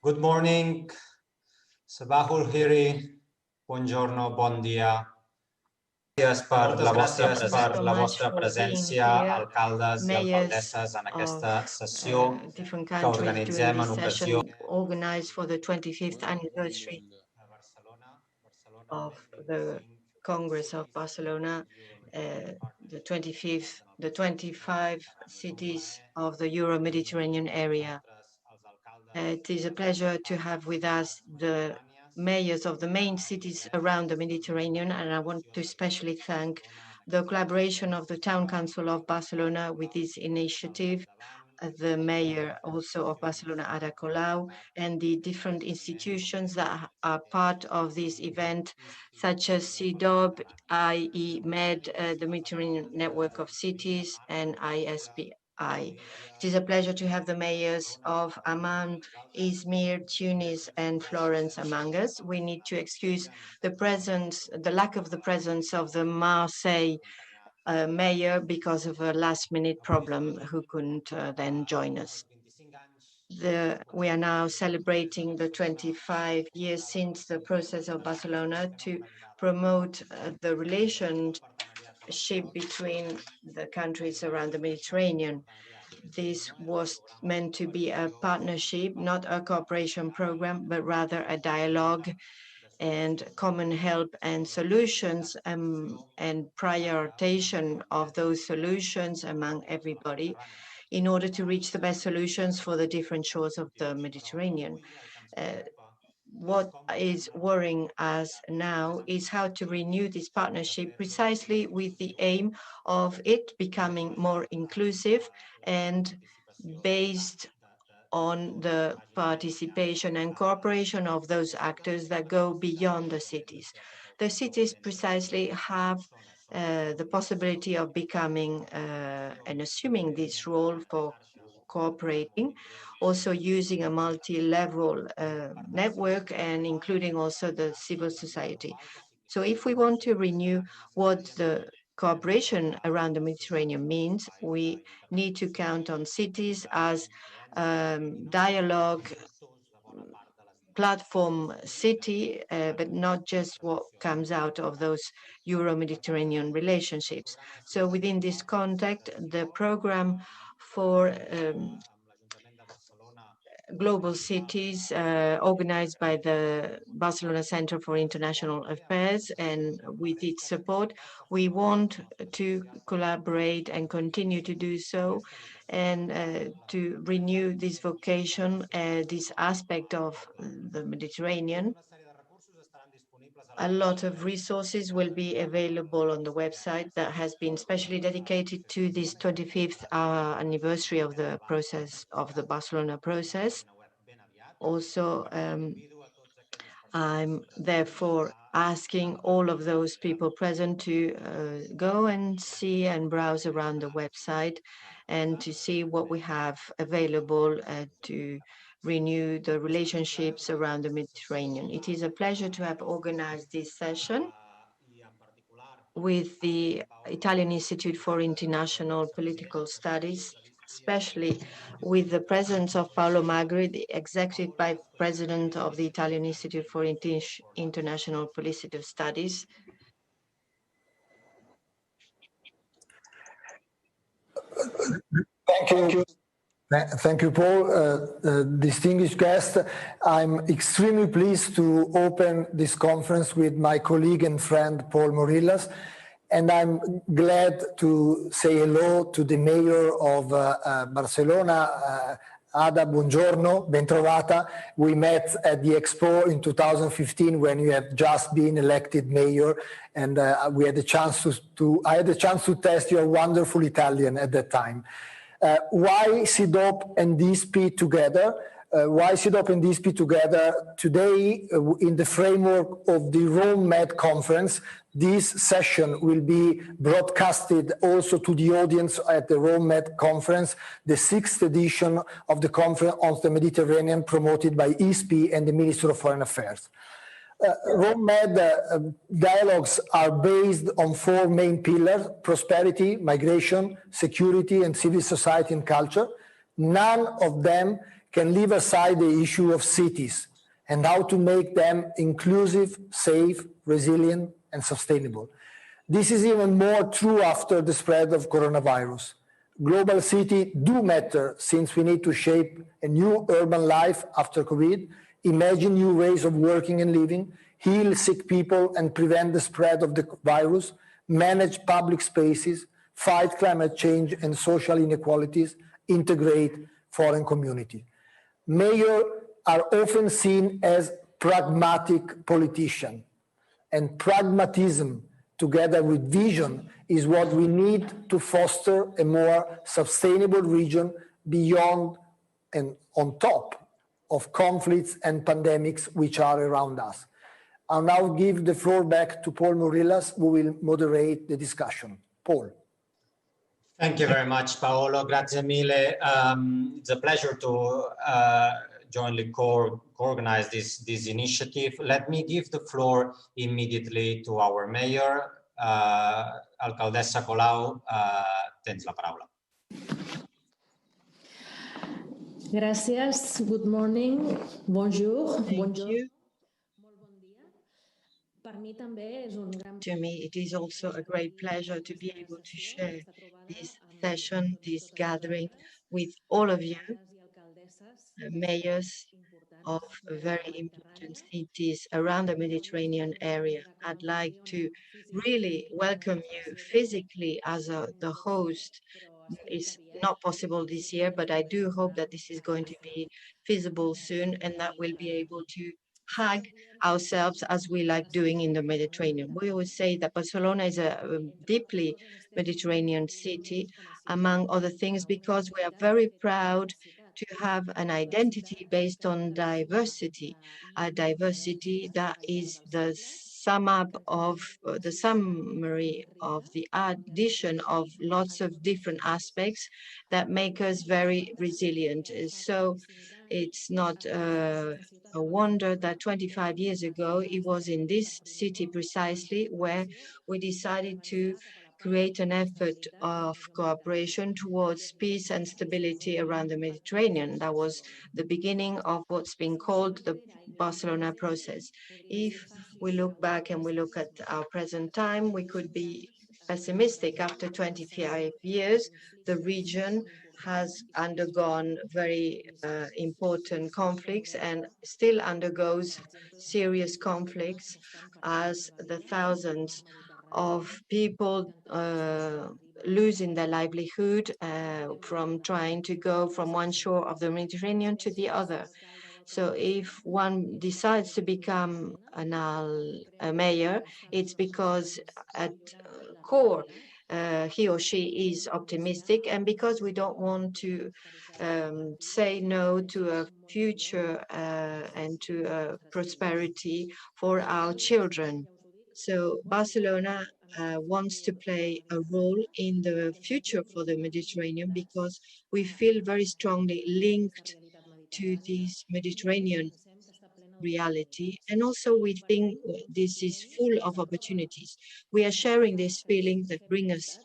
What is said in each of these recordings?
Good morning, Sabahul Hiri, buongiorno, bon dia. Gràcies per la vostra presència, alcaldes i alcaldesses, en aquesta sessió que organitzem en ocasió organized for the 25th anniversary of the Congress of Barcelona, the 25 cities of the Euro-Mediterranean area. It is a pleasure to have with us the mayors of the main cities around the Mediterranean, and I want to especially thank the collaboration of the Town Council of Barcelona with this initiative, the mayor also of Barcelona, Ada Colau, and the different institutions that are part of this event, such as CIDOB, IEMED, the Mediterranean Network of Cities, and ISPI. It is a pleasure to have the mayors of Amman, İzmir, Tunis, and Florence among us. We need to excuse the lack of the presence of the Marseille mayor because of a last-minute problem who couldn't then join us. We are now celebrating the 25 years since the process of Barcelona to promote the relationship between the countries around the Mediterranean. This was meant to be a partnership, not a cooperation program, but rather a dialogue and common help and solutions and prioritization of those solutions among everybody in order to reach the best solutions for the different shores of the Mediterranean. What is worrying us now is how to renew this partnership precisely with the aim of it becoming more inclusive and based on the participation and cooperation of those actors that go beyond the cities. The cities precisely have the possibility of becoming and assuming this role for cooperating, also using a multi-level network and including also the civil society. So if we want to renew what the cooperation around the Mediterranean means, we need to count on cities as dialogue platform city, but not just what comes out of those Euro-Mediterranean relationships. So within this context, the program for global cities organized by the Barcelona Center for International Affairs, and with its support, we want to collaborate and continue to do so, and to renew this vocation, this aspect of the Mediterranean. A lot of resources will be available on the website that has been specially dedicated to this 25th anniversary of the process, of the Barcelona process. Also, I'm therefore asking all of those people present to go and see and browse around the website and to see what we have available to renew the relationships around the Mediterranean. It is a pleasure to have organized this session with the Italian Institute for International Political Studies, especially with the presence of Paolo Magri, the Executive Vice President of the Italian Institute for International Political Studies. Thank you. Thank you, Paul. Distinguished guest, I'm extremely pleased to open this conference with my colleague and friend, Paul Morillas, and I'm glad to say hello to the mayor of Barcelona, Ada, buongiorno, bentrovata. We met at the Expo in 2015 when you had just been elected mayor, and we had the chance I had the chance to test your wonderful Italian at that time. Why CIDOB and ISPI together? Why CIDOB and ISPI together? Today, in the framework of the Rome Med conference, this session will be broadcasted also to the audience at the Rome Med conference, the 6th edition of the conference on the Mediterranean promoted by ISPI and the Minister of Foreign Affairs. Rome Med dialogues are based on 4 main pillars: prosperity, migration, security, and civil society and culture. None of them can leave aside the issue of cities and how to make them inclusive, safe, resilient, and sustainable. This is even more true after the spread of coronavirus. Global cities do matter since we need to shape a new urban life after COVID, imagine new ways of working and living, heal sick people and prevent the spread of the virus, manage public spaces, fight climate change and social inequalities, integrate foreign community. Mayors are often seen as pragmatic politicians, and pragmatism together with vision is what we need to foster a more sustainable region beyond and on top of conflicts and pandemics which are around us. I'll now give the floor back to Paul Morillas, who will moderate the discussion. Paul. Thank you very much, Paolo. Grazie mille. It's a pleasure to jointly co-organize this initiative. Let me give the floor immediately to our mayor, Alcaldessa Colau. Tens la paraula. Gràcies. Good morning. Bonjour. Thank you. To me, it is also a great pleasure to be able to share this session, this gathering with all of you, mayors of very important cities around the Mediterranean area. I'd like to really welcome you physically as the host. It's not possible this year, but I do hope that this is going to be feasible soon and that we'll be able to hug ourselves as we like doing in the Mediterranean. We always say that Barcelona is a deeply Mediterranean city, among other things, because we are very proud to have an identity based on diversity, a diversity that is the sum up of the summary of the addition of lots of different aspects that make us very resilient. So it's not a wonder that 25 years ago, it was in this city precisely where we decided to create an effort of cooperation towards peace and stability around the Mediterranean. That was the beginning of what's been called the Barcelona process. If we look back and we look at our present time, we could be pessimistic. After 25 years, the region has undergone very important conflicts and still undergoes serious conflicts as the thousands of people losing their livelihood from trying to go from one shore of the Mediterranean to the other. So if one decides to become a mayor, it's because at core he or she is optimistic, and because we don't want to say no to a future and to prosperity for our children. So Barcelona wants to play a role in the future for the Mediterranean because we feel very strongly linked to this Mediterranean reality. And also we think this is full of opportunities. We are sharing this feeling that bring us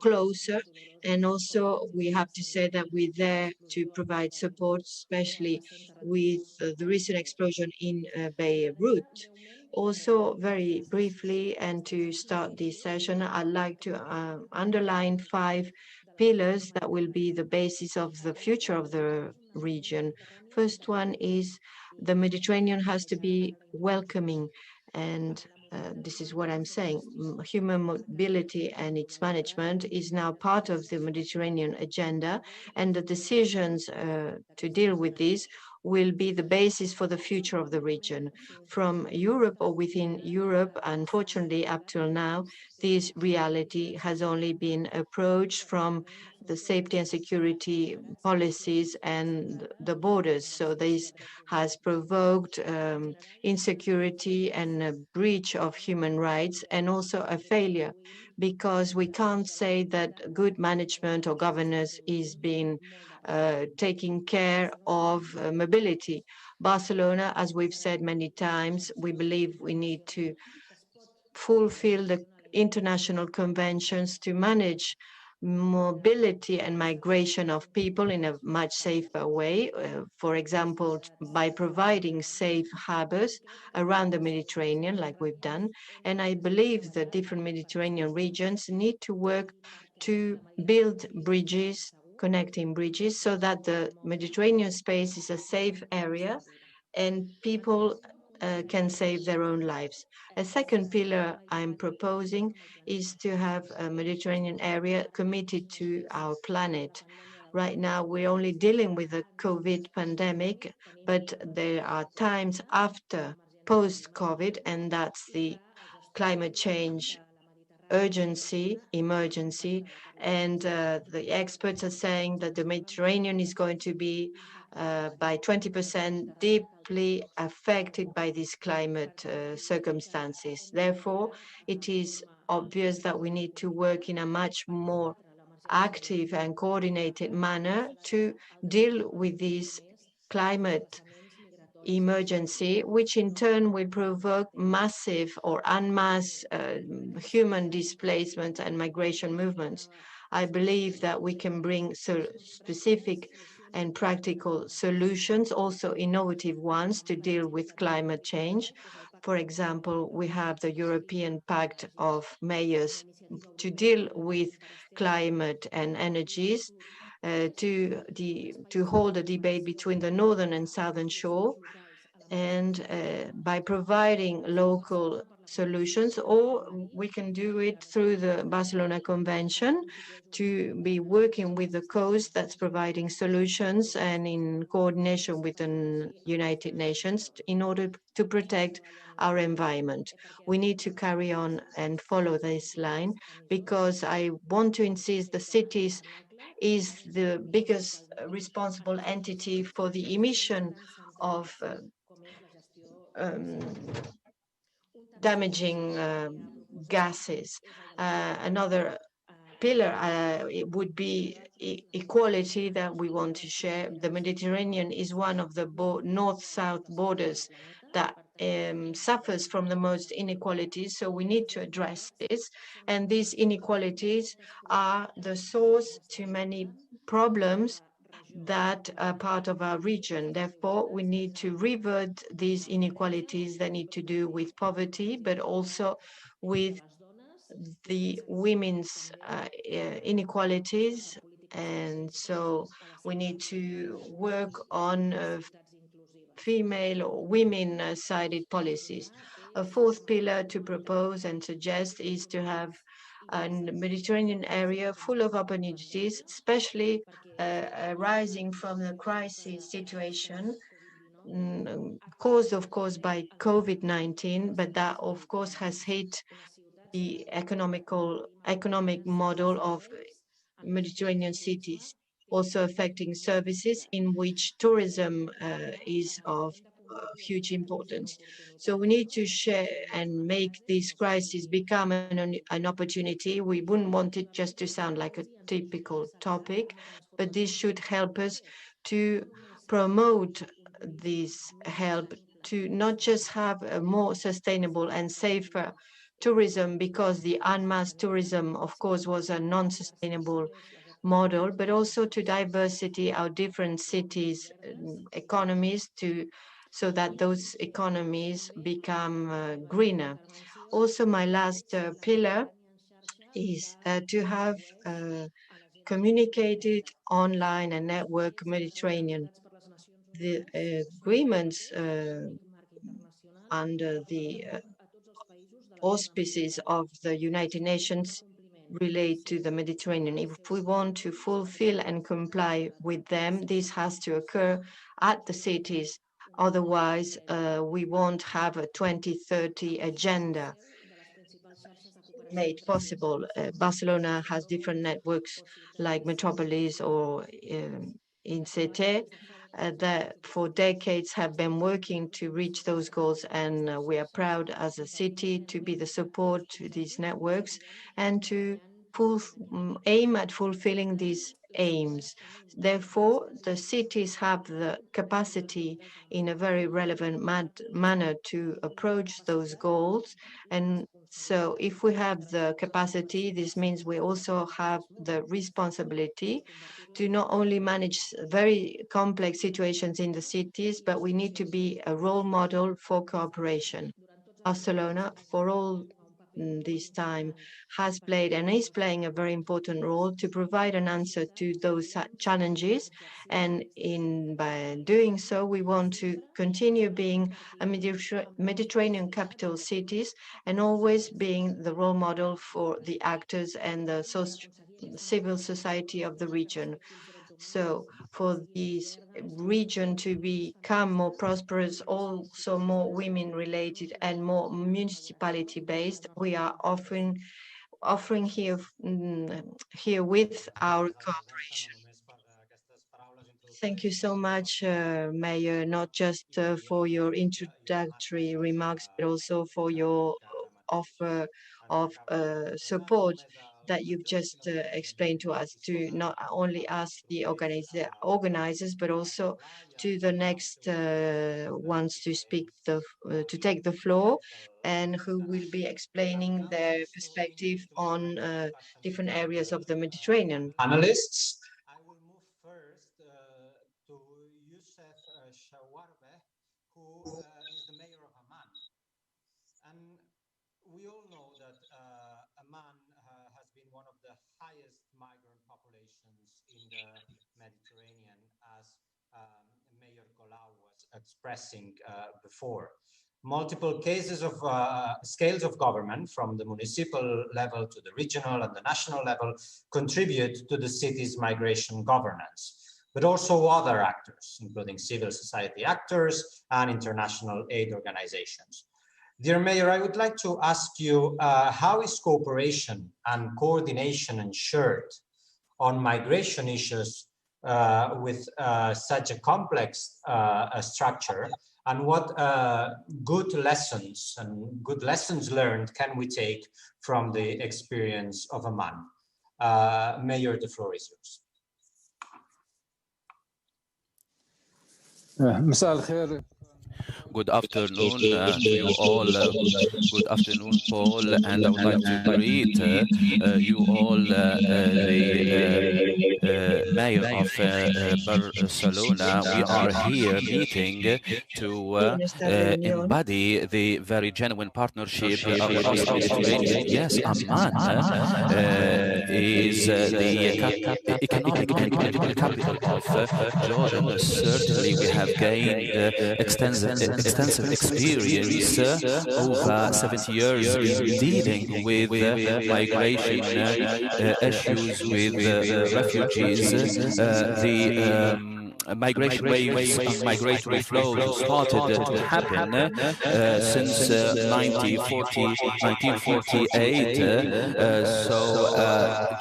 closer. And also we have to say that we're there to provide support, especially with the recent explosion in Beirut. Also, very briefly, and to start this session, I'd like to underline 5 pillars that will be the basis of the future of the region. First one is the Mediterranean has to be welcoming, and this is what I'm saying. Human mobility and its management is now part of the Mediterranean agenda, and the decisions to deal with this will be the basis for the future of the region. From Europe or within Europe, unfortunately, up till now, this reality has only been approached from the safety and security policies and the borders. So this has provoked insecurity and a breach of human rights, and also a failure, because we can't say that good management or governance is being taking care of mobility. Barcelona, as we've said many times, we believe we need to fulfill the international conventions to manage mobility and migration of people in a much safer way, for example, by providing safe harbors around the Mediterranean, like we've done. And I believe the different Mediterranean regions need to work to build bridges, connecting bridges, so that the Mediterranean space is a safe area and people can save their own lives. A second pillar I'm proposing is to have a Mediterranean area committed to our planet. Right now, we're only dealing with the COVID pandemic, but there are times after post-COVID, and that's the climate change emergency, and the experts are saying that the Mediterranean is going to be by 20% deeply affected by these climate circumstances. Therefore, it is obvious that we need to work in a much more active and coordinated manner to deal with this climate emergency, which in turn will provoke massive or en masse human displacement and migration movements. I believe that we can bring specific and practical solutions, also innovative ones, to deal with climate change. For example, we have the European Pact of Mayors to deal with climate and energies, to hold a debate between the northern and southern shore, and by providing local solutions, or we can do it through the Barcelona Convention to be working with the coast that's providing solutions and in coordination with the United Nations in order to protect our environment. We need to carry on and follow this line, because I want to insist the cities is the biggest responsible entity for the emission of damaging gases. Another pillar it would be equality that we want to share. The Mediterranean is one of the north-south borders that suffers from the most inequalities, so we need to address this. And these inequalities are the source to many problems that are part of our region. Therefore, we need to revert these inequalities that need to do with poverty, but also with the women's inequalities. And so we need to work on female or women-sided policies. A fourth pillar to propose and suggest is to have a Mediterranean area full of opportunities, especially arising from the crisis situation caused, of course, by COVID-19, but that, of course, has hit the economic model of Mediterranean cities, also affecting services in which tourism is of huge importance. So we need to share and make this crisis become an opportunity. We wouldn't want it just to sound like a typical topic, but this should help us to promote this help to not just have a more sustainable and safer tourism, because the en masse tourism, of course, was a non-sustainable model, but also to diversity our different cities' economies, so that those economies become greener. Also, my last pillar is to have communicated online and network Mediterranean. The agreements under the auspices of the United Nations relate to the Mediterranean. If we want to fulfill and comply with them, this has to occur at the cities. Otherwise, we won't have a 2030 agenda made possible. Barcelona has different networks like Metropolis or INCT that for decades have been working to reach those goals, and we are proud as a city to be the support to these networks and to aim at fulfilling these aims. Therefore, the cities have the capacity in a very relevant manner to approach those goals. And so if we have the capacity, this means we also have the responsibility to not only manage very complex situations in the cities, but we need to be a role model for cooperation. Barcelona, for all this time, has played and is playing a very important role to provide an answer to those challenges. And by doing so, we want to continue being a Mediterranean capital cities and always being the role model for the actors and the civil society of the region. So for this region to become more prosperous, also more women-related and more municipality-based, we are offering here with our cooperation. Thank you so much, Mayor, not just for your introductory remarks, but also for your offer of support that you've just explained to us, to not only us, the organizers, but also to the next ones to speak, to take the floor, and who will be explaining their perspective on different areas of the Mediterranean. Panelists. I will move first to Yousef Shawarbeh, who is the mayor of Amman. And we all know that Amman has been one of the highest migrant populations in the Mediterranean, as Mayor Colau was expressing before. Multiple cases of scales of government, from the municipal level to the regional and the national level, contribute to the city's migration governance, but also other actors, including civil society actors and international aid organizations. Dear Mayor, I would like to ask you, how is cooperation and coordination ensured on migration issues with such a complex structure? And what good lessons learned can we take from the experience of Amman? Mayor, the floor is yours. مساء الخير. Good afternoon to you all. Good afternoon, Paul, and I would like to greet you all, the mayor of Barcelona. We are here meeting to embody the very genuine partnership across the Mediterranean. Yes, Amman is the economic and political capital of Jordan. Certainly, we have gained extensive experience over 70 years in dealing with migration issues, with refugees. Migration waves and migratory flows started to happen since 1948.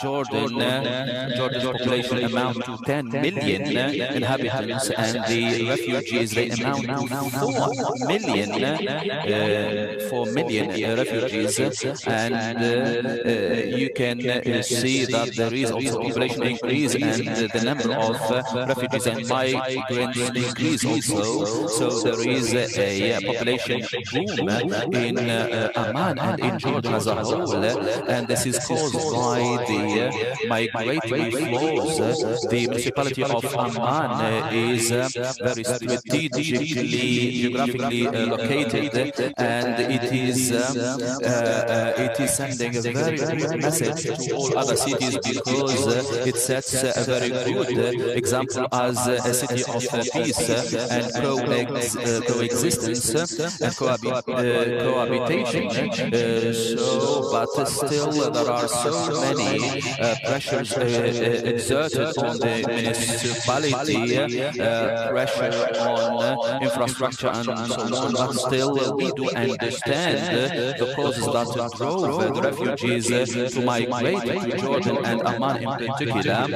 Jordan's population amounts to 10 million inhabitants, and the refugees, they amount to 4 million refugees. And you can see that there is also population increase, and the number of refugees and migrants increase also. So there is a population boom in Amman and in Jordan as a whole, and this is caused by the migratory flows. The municipality of Amman is very strategically, geographically located, and it is sending a very good message to all other cities, because it sets a very good example as a city of peace and coexistence and cohabitation. But still there are so many pressures exerted on the municipality, pressure on infrastructure and so on. But still we do understand the causes that drove the refugees to migrate to Jordan and Amman in particular.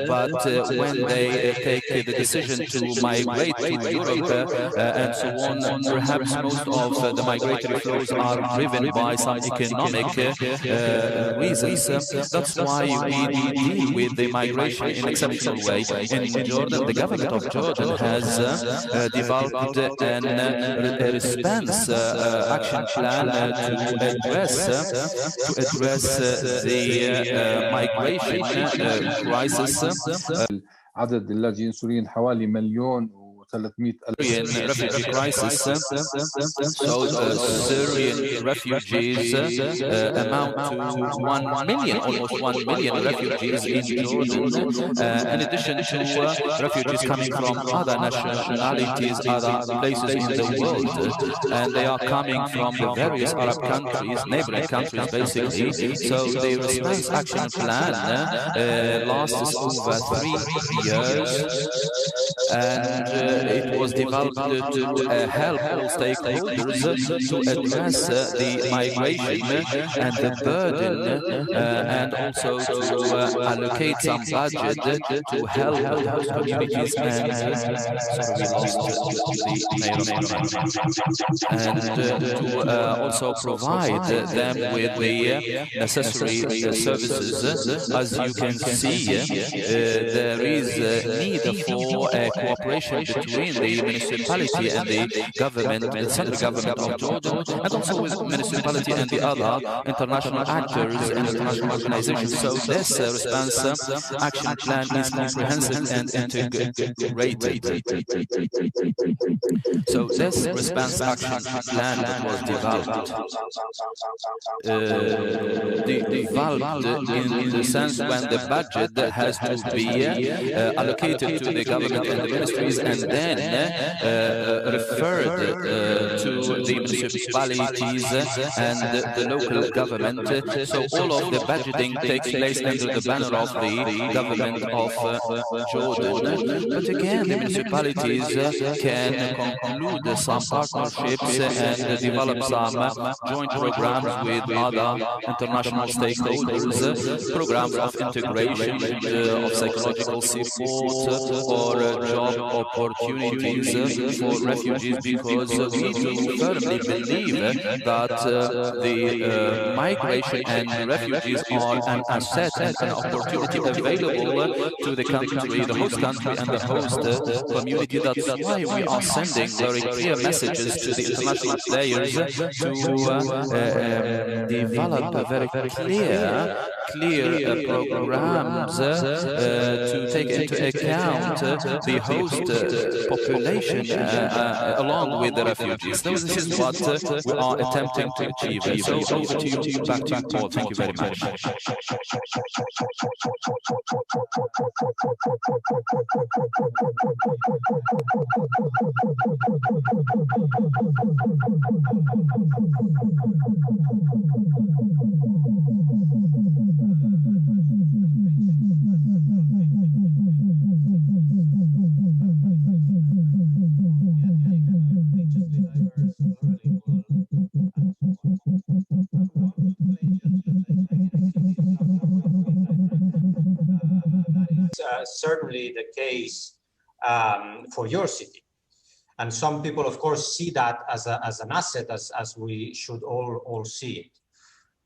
But when they take the decision to migrate to Europe and so on, perhaps most of the migratory flows are driven by some economic reasons. That's why we deal with the migration in an exceptional way. In Jordan, the government of Jordan has developed a response action plan to address the migration crisis. عدد اللاجئين السوريين حوالي 1,300,000 refugee crisis. So Syrian refugees amount to 1 million, almost 1 million refugees in Jordan, in addition to refugees coming from other nationalities, other places in the world, and they are coming from the various Arab countries, neighboring countries basically. So the response action plan lasts over 3 years, and it was developed to help all stakeholders to address the migration and the burden, and also to allocate some budget to help host communities and to also provide them with the necessary services. As you can see, there is a need for cooperation between the municipality and the government, the central government of Jordan, and also with the municipality and the other international actors and international organizations. So this response action plan is comprehensive and integrated. So this response action plan was developed in the sense when the budget has to be allocated to the government and the ministries, and then referred to the municipalities and the local government. So all of the budgeting takes place under the banner of the government of Jordan. But again, the municipalities can conclude some partnerships and develop some joint programs with other international stakeholders, programs of integration, of psychological support, or job opportunities for refugees, because we do firmly believe that the migration and refugees are an asset and an opportunity available to the country, the host country and the host community. That's why we are sending very clear messages to the international players to develop very clear programs to take into account the host population along with the refugees. So this is what we are attempting to achieve. So over to you, back to you, Paul. Thank you very much. Certainly the case for your city. And some people, of course, see that as an asset, as we should all see it.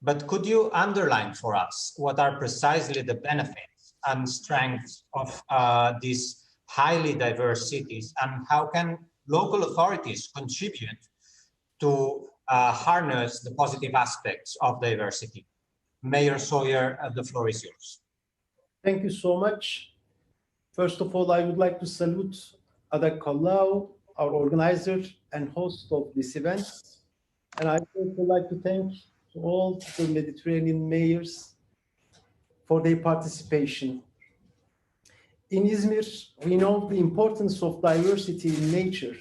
But could you underline for us what are precisely the benefits and strengths of these highly diverse cities, and how can local authorities contribute to harness the positive aspects of diversity? Mayor Soyer, the floor is yours. Thank you so much. First of all, I would like to salute Colau, our organizer and host of this event. And I would also like to thank all the Mediterranean mayors for their participation. In Izmir, we know the importance of diversity in nature.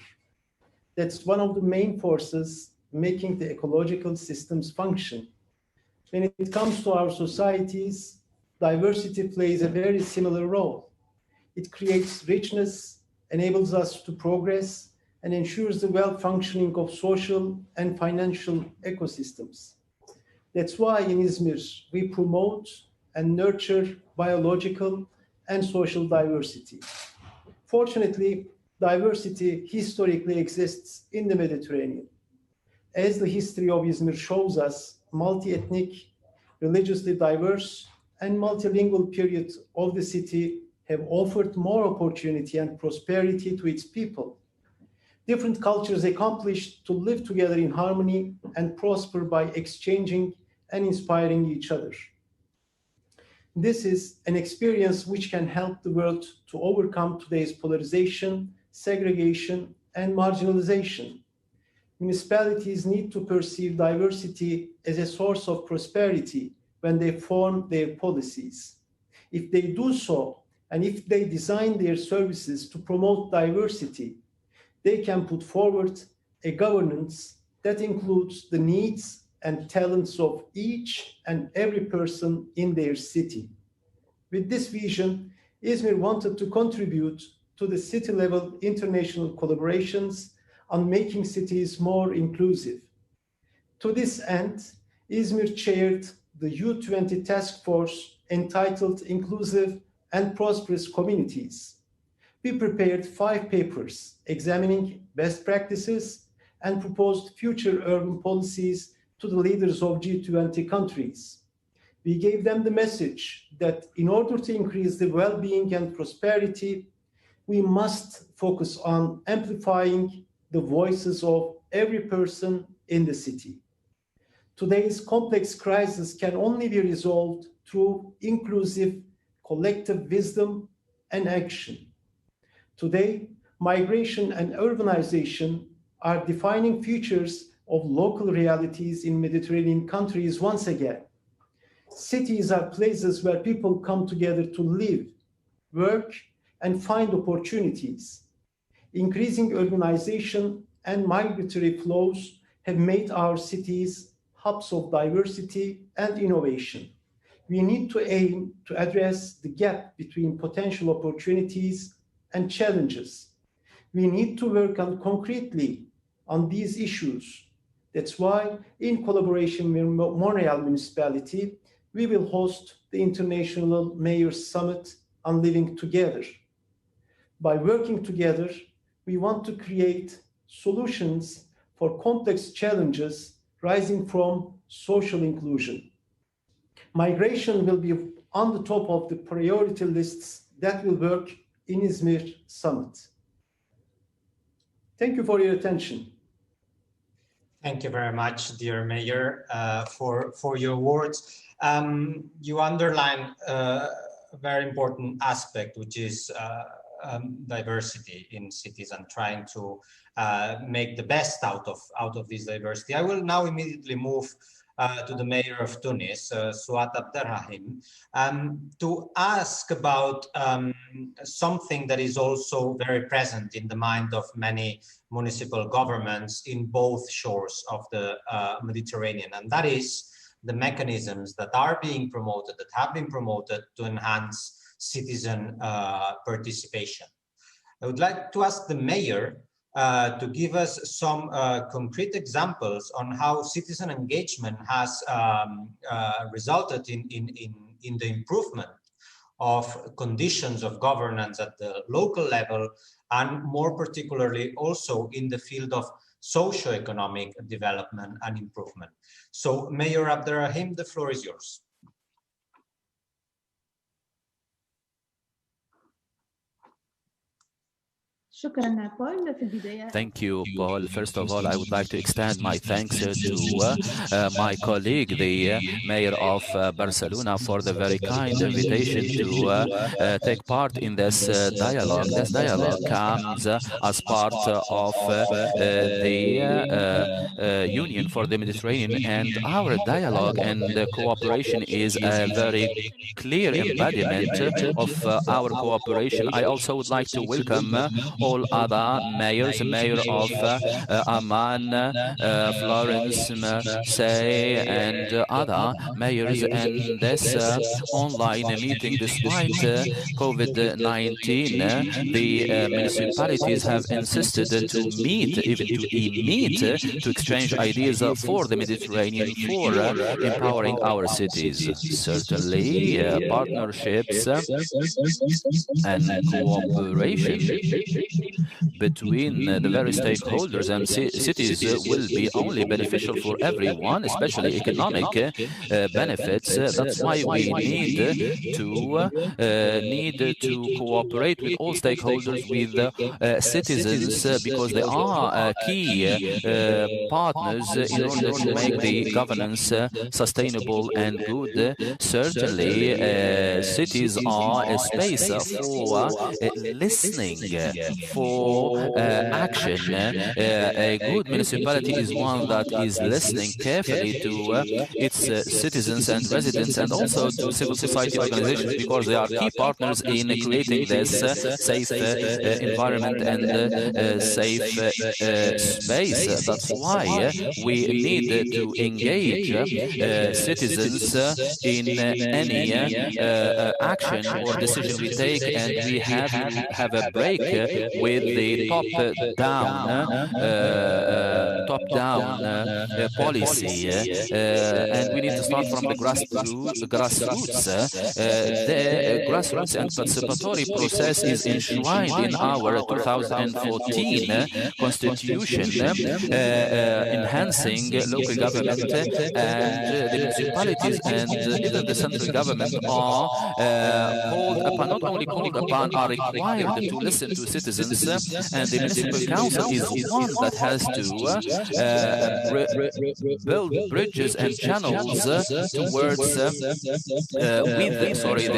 That's one of the main forces making the ecological systems function. When it comes to our societies, diversity plays a very similar role. It creates richness, enables us to progress, and ensures the well-functioning of social and financial ecosystems. That's why in Izmir, we promote and nurture biological and social diversity. Fortunately, diversity historically exists in the Mediterranean. As the history of İzmir shows us, multi-ethnic, religiously diverse, and multilingual periods of the city have offered more opportunity and prosperity to its people. Different cultures accomplished to live together in harmony and prosper by exchanging and inspiring each other. This is an experience which can help the world to overcome today's polarization, segregation, and marginalization. Municipalities need to perceive diversity as a source of prosperity when they form their policies. If they do so, and if they design their services to promote diversity, they can put forward a governance that includes the needs and talents of each and every person in their city. With this vision, İzmir wanted to contribute to the city-level international collaborations on making cities more inclusive. To this end, İzmir chaired the U20 task force entitled Inclusive and Prosperous Communities. We prepared 5 papers examining best practices and proposed future urban policies to the leaders of G20 countries. We gave them the message that in order to increase the well-being and prosperity, we must focus on amplifying the voices of every person in the city. Today's complex crisis can only be resolved through inclusive collective wisdom and action. Today, migration and urbanization are defining features of local realities in Mediterranean countries once again. Cities are places where people come together to live, work, and find opportunities. Increasing urbanization and migratory flows have made our cities hubs of diversity and innovation. We need to aim to address the gap between potential opportunities and challenges. We need to work on concretely on these issues. That's why, in collaboration with Montreal Municipality, we will host the International Mayors Summit on Living Together. By working together, we want to create solutions for complex challenges rising from social inclusion. Migration will be on the top of the priority lists that will work in İzmir Summit. Thank you for your attention. Thank you very much, dear Mayor, for your words. You underline a very important aspect, which is diversity in cities and trying to make the best out of this diversity. I will now immediately move to the mayor of Tunis, Souad Abderrahim, to ask about something that is also very present in the mind of many municipal governments in both shores of the Mediterranean, and that is the mechanisms that are being promoted, that have been promoted to enhance citizen participation. I would like to ask the mayor to give us some concrete examples on how citizen engagement has resulted in the improvement of conditions of governance at the local level, and more particularly also in the field of socio-economic development and improvement. So, Mayor Abderrahim, the floor is yours. Thank you, Paul. First of all, I would like to extend my thanks to my colleague, the mayor of Barcelona, for the very kind invitation to take part in this dialogue. This dialogue comes as part of the Union for the Mediterranean, and our dialogue and cooperation is a very clear embodiment of our cooperation. I also would like to welcome all other mayors, mayor of Amman, Florence, Marseille, and other mayors. And this online meeting, despite COVID-19, the municipalities have insisted to meet, even to meet, to exchange ideas for the Mediterranean, for empowering our cities. Certainly, partnerships and cooperation between the various stakeholders and cities will be only beneficial for everyone, especially economic benefits. That's why we need to cooperate with all stakeholders, with citizens, because they are key partners in order to make the governance sustainable and good. Certainly, cities are a space for listening, for action. A good municipality is one that is listening carefully to its citizens and residents, and also to civil society organizations, because they are key partners in creating this safe environment and safe space. That's why we need to engage citizens in any action or decision we take, and we have to have a break with the top-down policy, and we need to start from the grassroots. The grassroots and participatory process is enshrined in our 2014 constitution, enhancing local government, and the municipalities and even the central government are called upon, not only called upon, are required to listen to citizens, and the municipal council is one that has to build bridges and channels towards the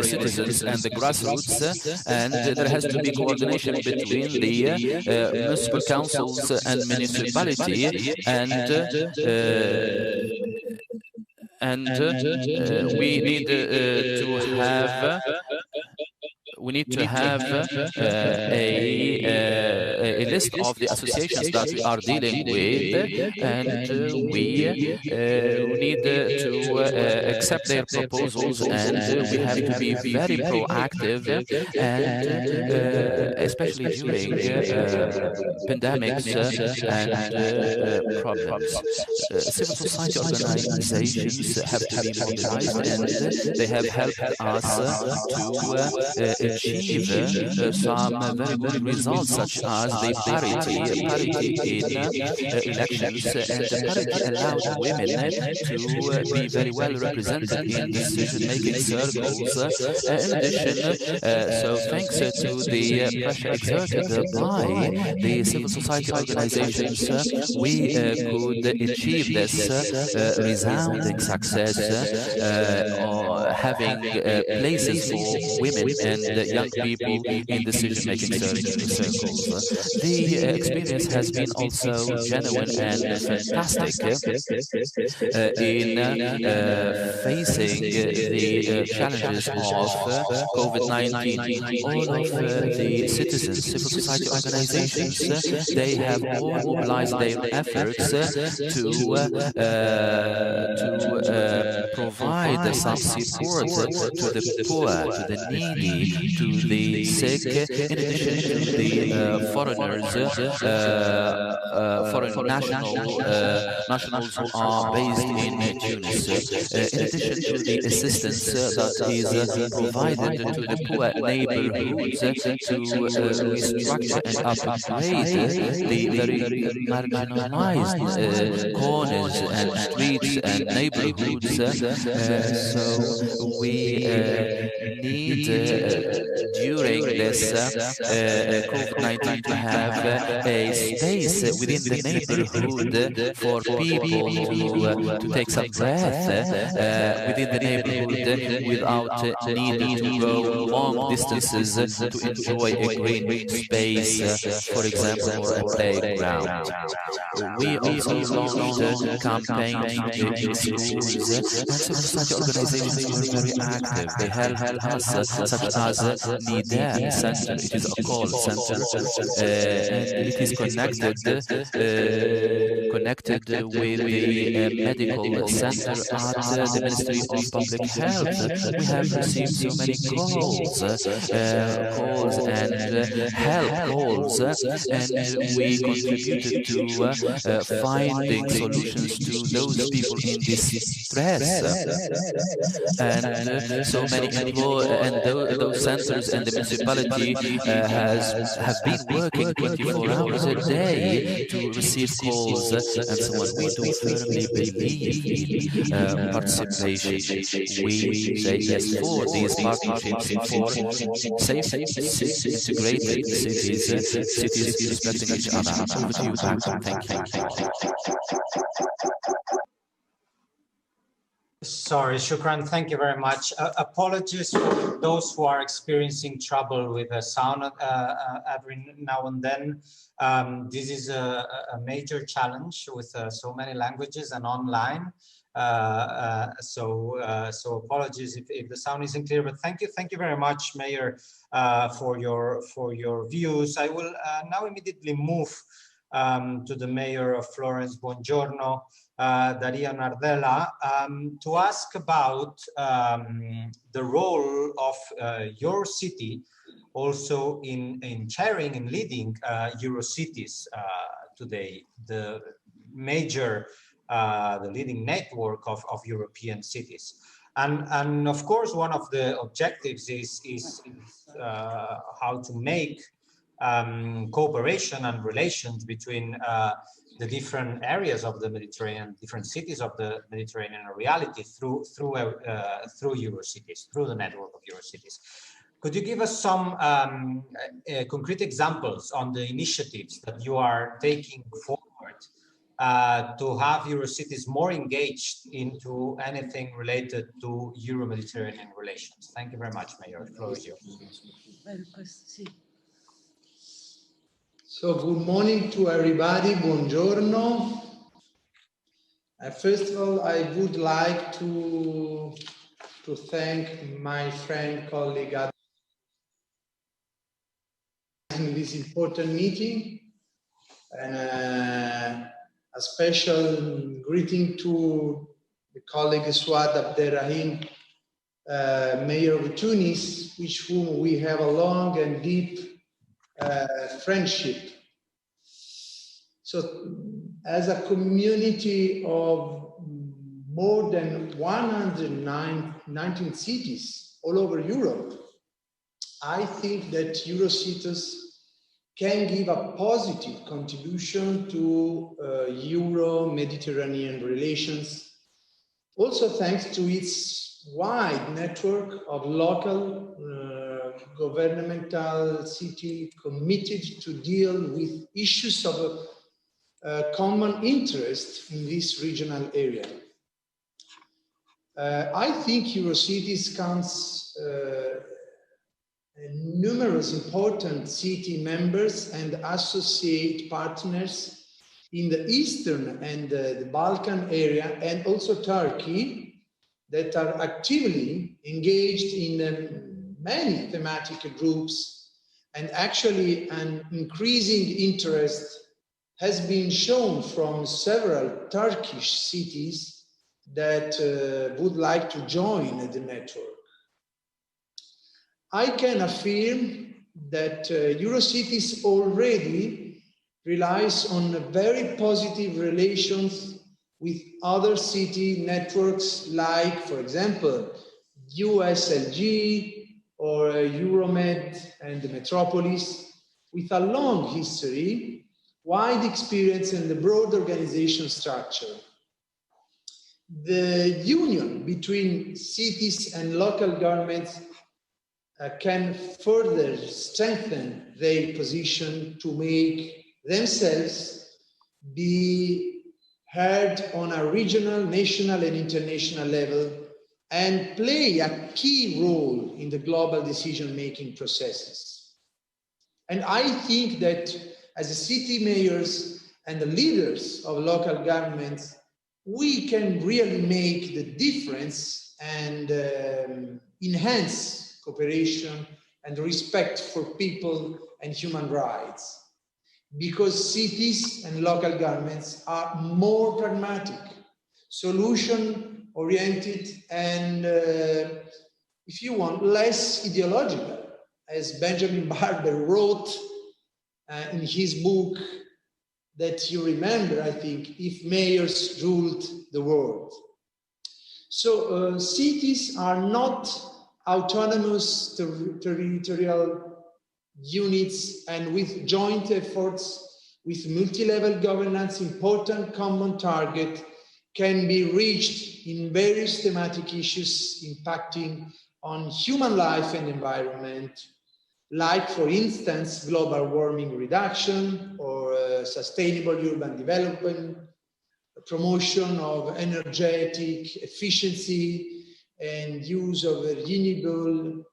citizens and the grassroots, and there has to be coordination between the municipal councils and municipality, and we need to have a list of the associations that we are dealing with, and we need to accept their proposals, and we have to be very proactive, and especially during pandemics and problems. Civil society organizations have to be mobilized, and they have helped us to achieve some very good results, such as the parity in elections, and the parity allowed women to be very well represented in decision-making circles. In addition, so thanks to the pressure exerted by the civil society organizations, we could achieve this resounding success, having places for women and young people in decision-making circles. The experience has been also genuine and fantastic in facing the challenges of COVID-19. All of the citizens, civil society organizations, they have all mobilized their efforts to provide some support to the poor, to the needy, to the sick, in addition to the foreigners, foreign nationals who are based in Tunis, in addition to the assistance that is provided to the poor neighborhoods to restructure and upgrade the very marginalized corners and streets and neighborhoods. So we need during this COVID-19 to have a space within the neighborhood for people to take some breath within the neighborhood without needing to go long distances to enjoy a green space, for example, or a playground. We also launched campaigns in schools, and civil society organizations were very active. They helped us, such as Nida center. It is a call center, and it is connected with the medical center at the Ministry of Public Health. We have received so many calls and help calls, and we contributed to finding solutions to those people in distress. And so many those centers and the municipality have been working 24 hours a day to receive calls and so on. We do firmly believe in participation. We say yes for these partnerships for safe, integrated cities respecting each other. Over to you, Paolo. Thank you. Sorry, Shukran, thank you very much. Apologies for those who are experiencing trouble with the sound every now and then. This is a major challenge with so many languages and online. So apologies if the sound isn't clear, but thank you very much, Mayor, for your views. I will now immediately move to the Mayor of Florence. Buongiorno. Dario Nardella, to ask about the role of your city also in chairing and leading Eurocities today, the leading network of European cities. And of course, one of the objectives is how to make cooperation and relations between the different areas of the Mediterranean, different cities of the Mediterranean reality through Eurocities, through the network of Eurocities. Could you give us some concrete examples on the initiatives that you are taking forward to have Eurocities more engaged into anything related to Euro-Mediterranean relations? Thank you very much, Mayor. The floor is yours. So good morning to everybody, buongiorno. First of all, I would like to thank my friend, colleague, in this important meeting, and a special greeting to the colleague Souad Abderrahim, Mayor of Tunis, with whom we have a long and deep friendship. So as a community of more than 119 cities all over Europe, I think that Eurocities can give a positive contribution to Euro-Mediterranean relations, also thanks to its wide network of local governmental city committed to deal with issues of common interest in this regional area. I think Eurocities counts numerous important city members and associate partners in the Eastern and the Balkan area, and also Turkey, that are actively engaged in many thematic groups, and actually an increasing interest has been shown from several Turkish cities that would like to join the network. I can affirm that Eurocities already relies on very positive relations with other city networks like, for example, USLG or Euromed and the Metropolis, with a long history, wide experience and the broad organization structure. The union between cities and local governments can further strengthen their position to make themselves be heard on a regional, national, and international level, and play a key role in the global decision-making processes. And I think that as the city mayors and the leaders of local governments, we can really make the difference and enhance cooperation and respect for people and human rights. Because cities and local governments are more pragmatic, solution-oriented, and, if you want, less ideological, as Benjamin Barber wrote in his book that you remember, I think, If Mayors Ruled the World. So cities are not autonomous territorial units, and with joint efforts, with multi-level governance, important common target can be reached in various thematic issues impacting on human life and environment, like, for instance, global warming reduction or sustainable urban development, promotion of energetic efficiency and use of renewable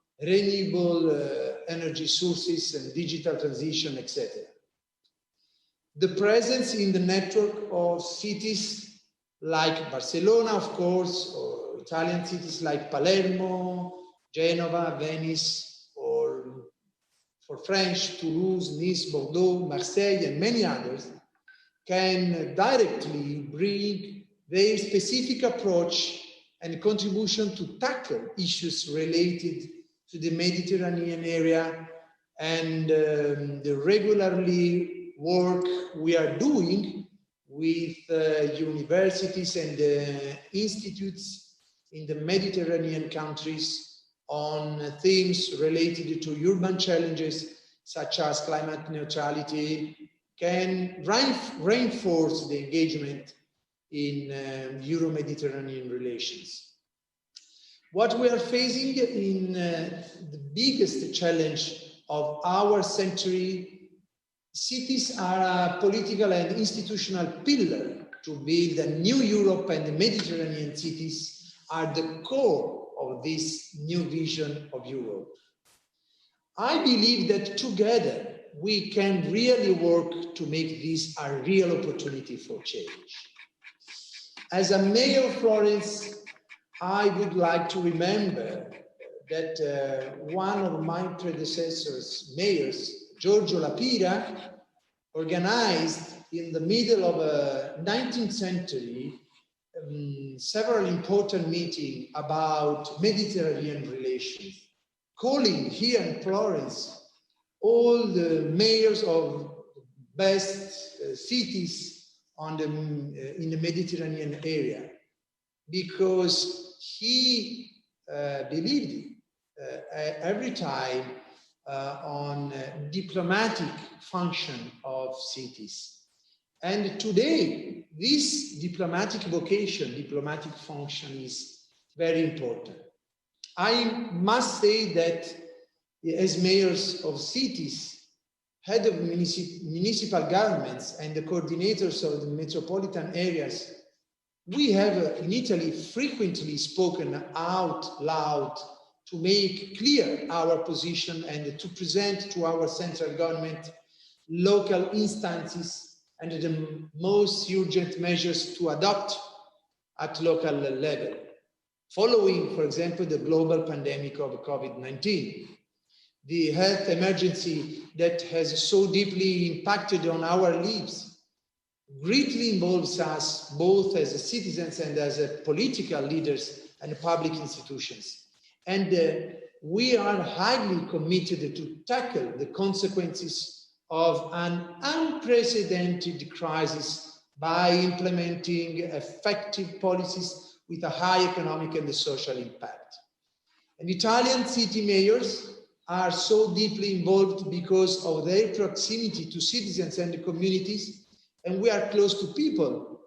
energy sources and digital transition, etc. The presence in the network of cities like Barcelona, of course, or Italian cities like Palermo, Genova, Venice, or for French, Toulouse, Nice, Bordeaux, Marseille, and many others, can directly bring their specific approach and contribution to tackle issues related to the Mediterranean area, and the regularly work we are doing with universities and institutes in the Mediterranean countries on themes related to urban challenges such as climate neutrality, can reinforce the engagement in Euro-Mediterranean relations. What we are facing in the biggest challenge of our century, cities are a political and institutional pillar to build a new Europe, and the Mediterranean cities are the core of this new vision of Europe. I believe that together we can really work to make this a real opportunity for change. As a mayor of Florence, I would like to remember that one of my predecessors, mayors, Giorgio Lapira, organized in the middle of the 19th century several important meetings about Mediterranean relations, calling here in Florence all the mayors of best cities on in the Mediterranean area, because he believed every time on diplomatic function of cities. And today, this diplomatic vocation, diplomatic function is very important. I must say that as mayors of cities, head of municipal governments, and the coordinators of the metropolitan areas, we have in Italy frequently spoken out loud to make clear our position and to present to our central government local instances and the most urgent measures to adopt at local level, following, for example, the global pandemic of COVID-19. The health emergency that has so deeply impacted on our lives greatly involves us both as citizens and as political leaders and public institutions. And we are highly committed to tackle the consequences of an unprecedented crisis by implementing effective policies with a high economic and social impact. And Italian city mayors are so deeply involved because of their proximity to citizens and communities, and we are close to people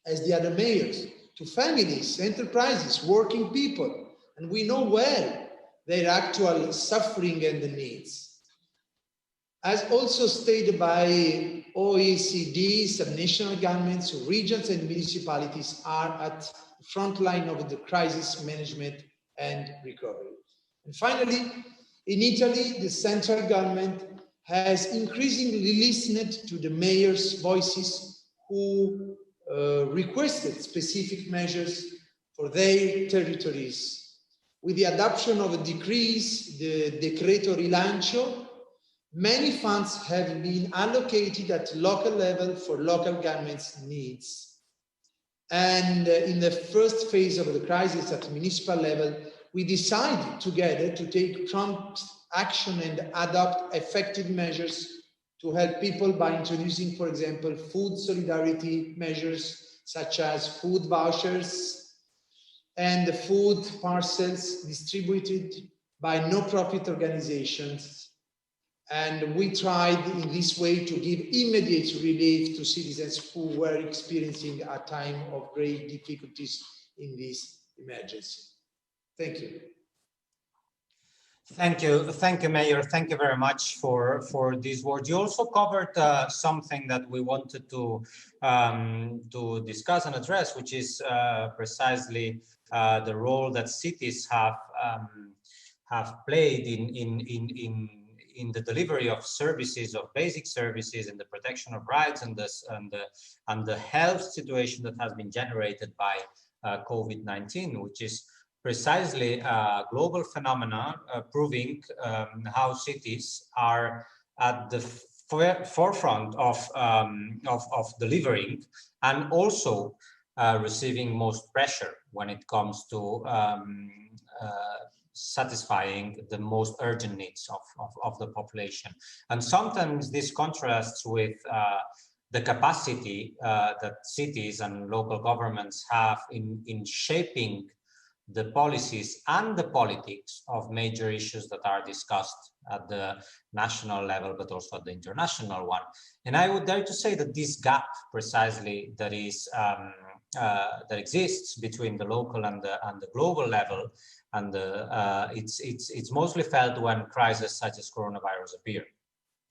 as the other mayors, to families, enterprises, working people, and we know well their actual suffering and the needs. As also stated by OECD, subnational governments, regions and municipalities are at the front line of the crisis management and recovery. And finally, in Italy, the central government has increasingly listened to the mayors' voices who requested specific measures for their territories. with the adoption of a decrease, the Decreto Rilancio, many funds have been allocated at local level for local governments' needs. And in the first phase of the crisis at municipal level, we decided together to take prompt action and adopt effective measures to help people by introducing, for example, food solidarity measures such as food vouchers and the food parcels distributed by no-profit organizations. And we tried in this way to give immediate relief to citizens who were experiencing a time of great difficulties in this emergency. Thank you. Thank you, Mayor. Thank you very much for these words. You also covered something that we wanted to discuss and address, which is precisely the role that cities have played in the delivery of services, of basic services, and the protection of rights, and the health situation that has been generated by COVID-19, which is precisely a global phenomena proving how cities are at the forefront of delivering and also receiving most pressure when it comes to satisfying the most urgent needs of the population. And sometimes this contrasts with the capacity that cities and local governments have in shaping the policies and the politics of major issues that are discussed at the national level, but also at the international one. And I would dare to say that this gap precisely that exists between the local and the global level, and it's mostly felt when crises such as coronavirus appear.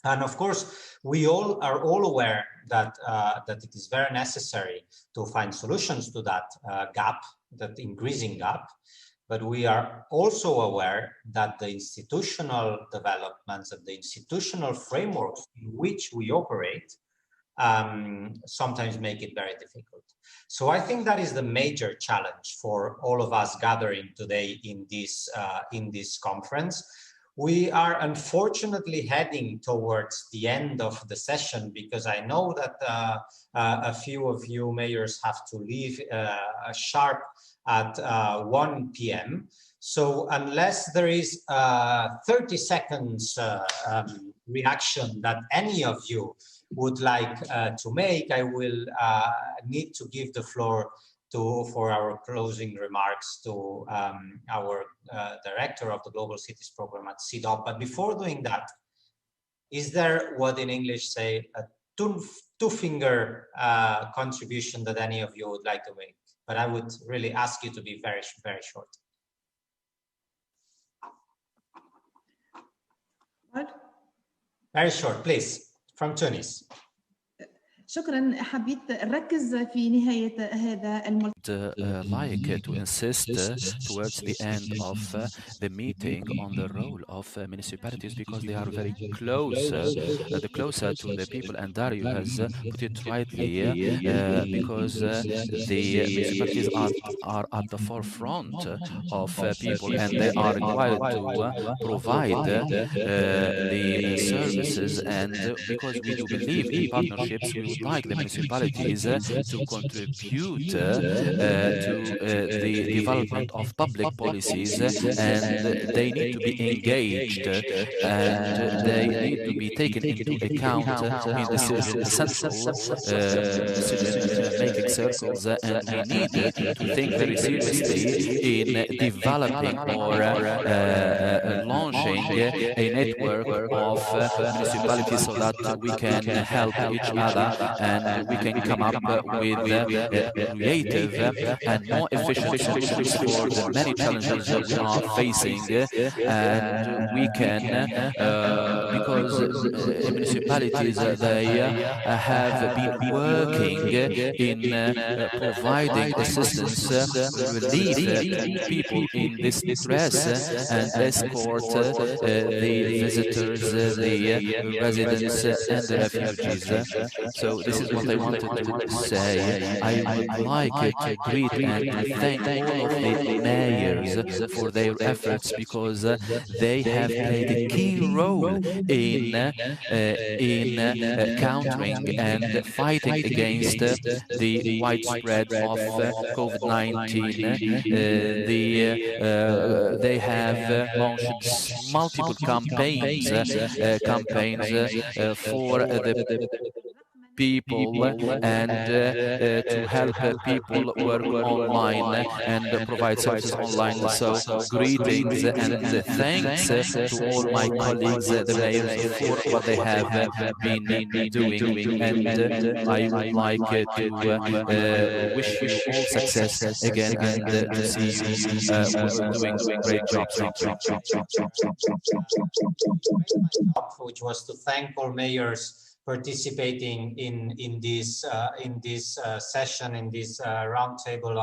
And of course, we all are aware that it is very necessary to find solutions to that gap, that increasing gap. But we are also aware that the institutional developments and the institutional frameworks in which we operate sometimes make it very difficult. So I think that is the major challenge for all of us gathering today in this conference. We are unfortunately heading towards the end of the session, because I know that a few of you mayors have to leave sharp at 1 p.m. So unless there is 30 seconds reaction that any of you would like to make, I will need to give the floor for our closing remarks to our director of the Global Cities Program at CIDOB. But before doing that, is there what in English say a two-finger contribution that any of you would like to make? But I would really ask you to be very, very short. What? Very short, please, from Tunis. شكرا. حبيت أركز في نهاية هذا like to insist towards the end of the meeting on the role of municipalities, because they are very close, the closer to the people, and Dario has put it rightly, because the municipalities are at the forefront of people, and they are required to provide the services, and because we do believe in partnerships, we would like the municipalities to contribute to the development of public policies, and they need to be engaged, and they need to be taken into account in the central decision-making circles, and we need to think very seriously in developing or launching a network of municipalities so that we can help each other and we can come up with creative and more efficient solutions for the many challenges that we are facing, and we can, because municipalities, they have been working in providing assistance, relief people in this distress, and escort the visitors, the residents, and the refugees. So So this is what I wanted to say. I would like to greet and to thank all of the mayors for their efforts, because they have played a key role in countering and fighting against the widespread of COVID-19. They have launched multiple campaigns for the people and to help people work online and provide services online. So greetings and thanks to all my colleagues, the mayors, for what they have been doing. And I would like to wish you all success again and to see you doing a great job. Thank you. Which was to thank all mayors participating in this session, in this roundtable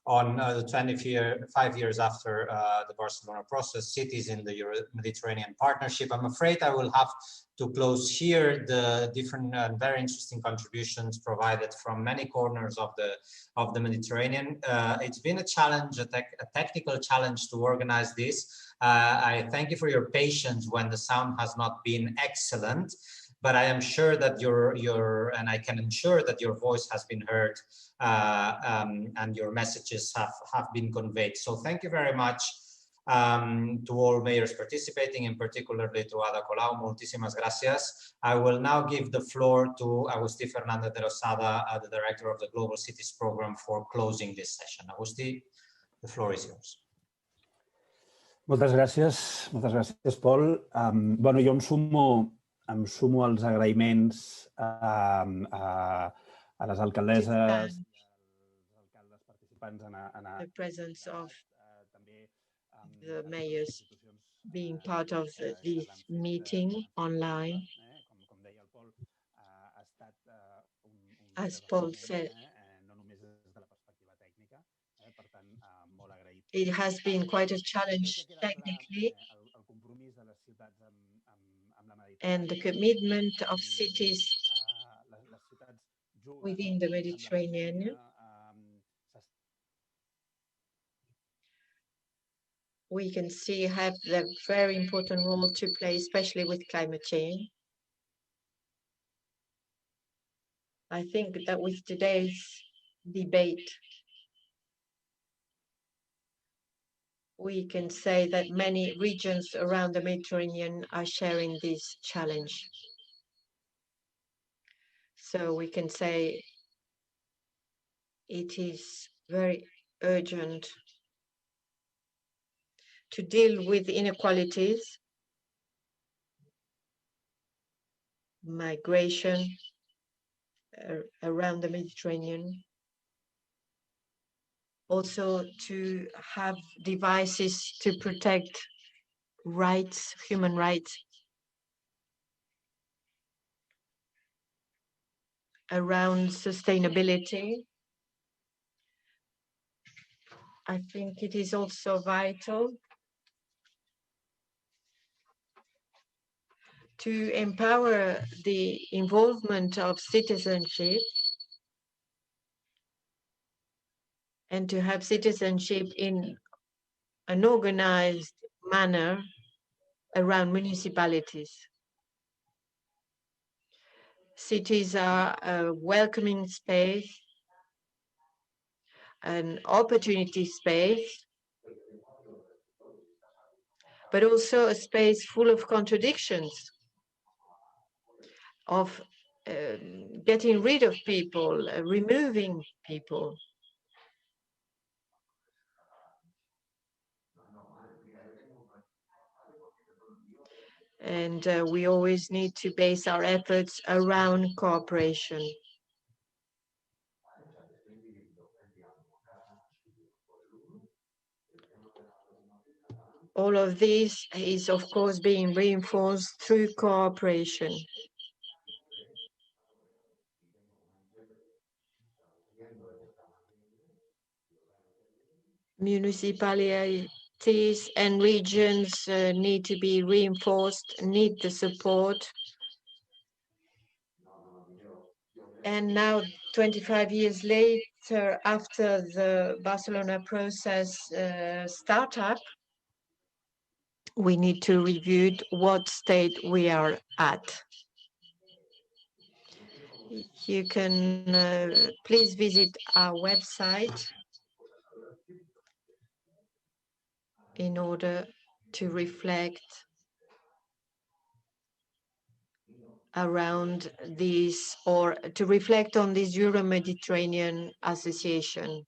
on the 25 years after the Barcelona process, cities in the Euro-Mediterranean partnership. I'm afraid I will have to close here. The different and very interesting contributions provided from many corners of the Mediterranean. It's been a challenge, a technical challenge to organize this. I thank you for your patience when the sound has not been excellent, but I am sure that and I can ensure that your voice has been heard and your messages have been conveyed. So thank you very much to all mayors participating, and particularly to Ada Colau. Muchísimas gracias. I will now give the floor to Agustí Fernández de Losada, the director of the Global Cities Program, for closing this session. Agustí, the floor is yours. Moltes gràcies, Pol. Bueno, jo em sumo als agraïments a les alcaldesses, als alcaldes participants the presence of the mayors being part of this meeting online. As Paul said, it has been quite a challenge technically, and the commitment of cities within the Mediterranean we can see have a very important role to play, especially with climate change. I think that with today's debate, we can say that many regions around the Mediterranean are sharing this challenge. So we can say it is very urgent to deal with inequalities, migration around the Mediterranean, also to have devices to protect rights, human rights, around sustainability. I think it is also vital to empower the involvement of citizenship and to have citizenship in an organized manner around municipalities. Cities are a welcoming space, an opportunity space, but also a space full of contradictions, of getting rid of people, removing people. And we always need to base our efforts around cooperation. All of this is, of course, being reinforced through cooperation. Municipalities and regions need to be reinforced, need the support. And now, 25 years later, after the Barcelona process startup, we need to review what state we are at. You can please visit our website in order to reflect around this, or to reflect on this Euro-Mediterranean Association.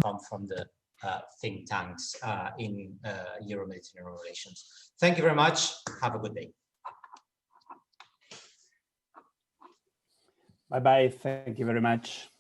Come from the think tanks in Euro-Mediterranean relations. Thank you very much. Have a good day. Bye-bye. Thank you very much.